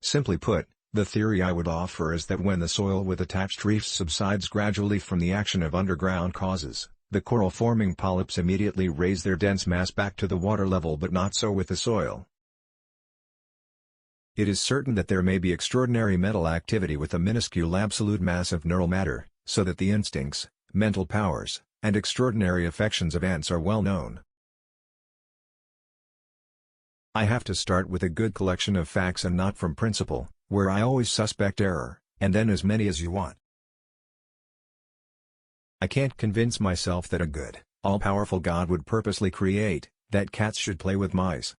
Simply put, the theory I would offer is that when the soil with attached reefs subsides gradually from the action of underground causes, the coral-forming polyps immediately raise their dense mass back to the water level, but not so with the soil. It is certain that there may be extraordinary mental activity with a minuscule absolute mass of neural matter, so that the instincts, mental powers, and extraordinary affections of ants are well known. I have to start with a good collection of facts and not from principle, where I always suspect error, and then as many as you want. I can't convince myself that a good, all-powerful God would purposely create that cats should play with mice.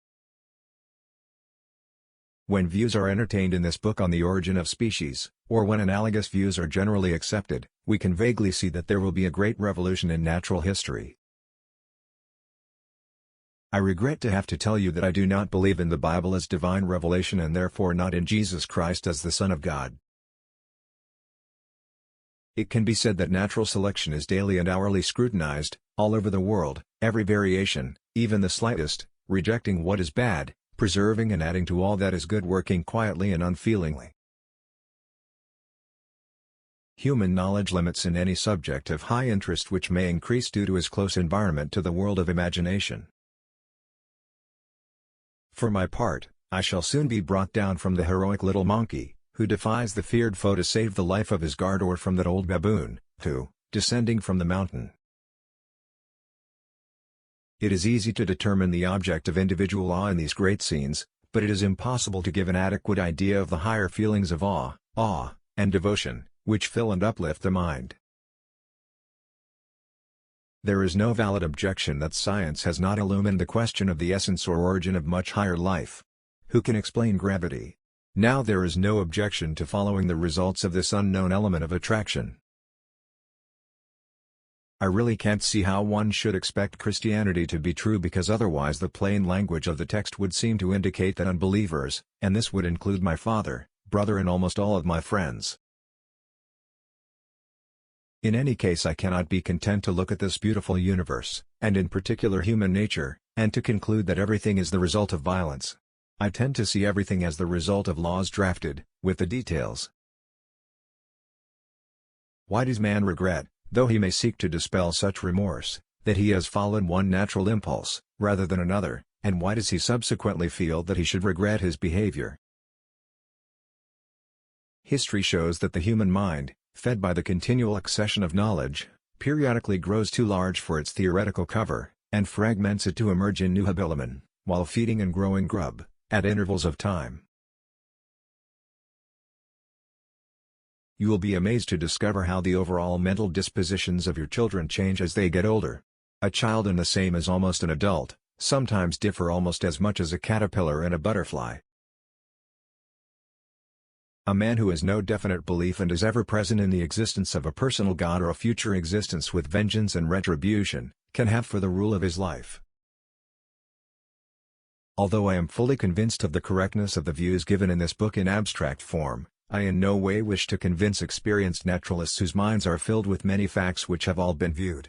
When views are entertained in this book on the origin of species, or when analogous views are generally accepted, we can vaguely see that there will be a great revolution in natural history. I regret to have to tell you that I do not believe in the Bible as divine revelation and therefore not in Jesus Christ as the Son of God. It can be said that natural selection is daily and hourly scrutinized, all over the world, every variation, even the slightest, rejecting what is bad, preserving and adding to all that is good, working quietly and unfeelingly. Human knowledge limits in any subject of high interest which may increase due to his close environment to the world of imagination. For my part, I shall soon be brought down from the heroic little monkey, who defies the feared foe to save the life of his guard, or from that old baboon, who, descending from the mountain. It is easy to determine the object of individual awe in these great scenes, but it is impossible to give an adequate idea of the higher feelings of awe, and devotion, which fill and uplift the mind. There is no valid objection that science has not illumined the question of the essence or origin of much higher life. Who can explain gravity? Now there is no objection to following the results of this unknown element of attraction. I really can't see how one should expect Christianity to be true, because otherwise the plain language of the text would seem to indicate that unbelievers, and this would include my father, brother and almost all of my friends. In any case, I cannot be content to look at this beautiful universe, and in particular human nature, and to conclude that everything is the result of violence. I tend to see everything as the result of laws drafted, with the details. Why does man regret, though he may seek to dispel such remorse, that he has followed one natural impulse, rather than another, and why does he subsequently feel that he should regret his behavior? History shows that the human mind, fed by the continual accession of knowledge, periodically grows too large for its theoretical cover, and fragments it to emerge in new habiliments, while feeding and growing grub, at intervals of time. You will be amazed to discover how the overall mental dispositions of your children change as they get older. A child and the same as almost an adult, sometimes differ almost as much as a caterpillar and a butterfly. A man who has no definite belief and is ever present in the existence of a personal God or a future existence with vengeance and retribution, can have for the rule of his life. Although I am fully convinced of the correctness of the views given in this book in abstract form, I in no way wish to convince experienced naturalists whose minds are filled with many facts which have all been viewed,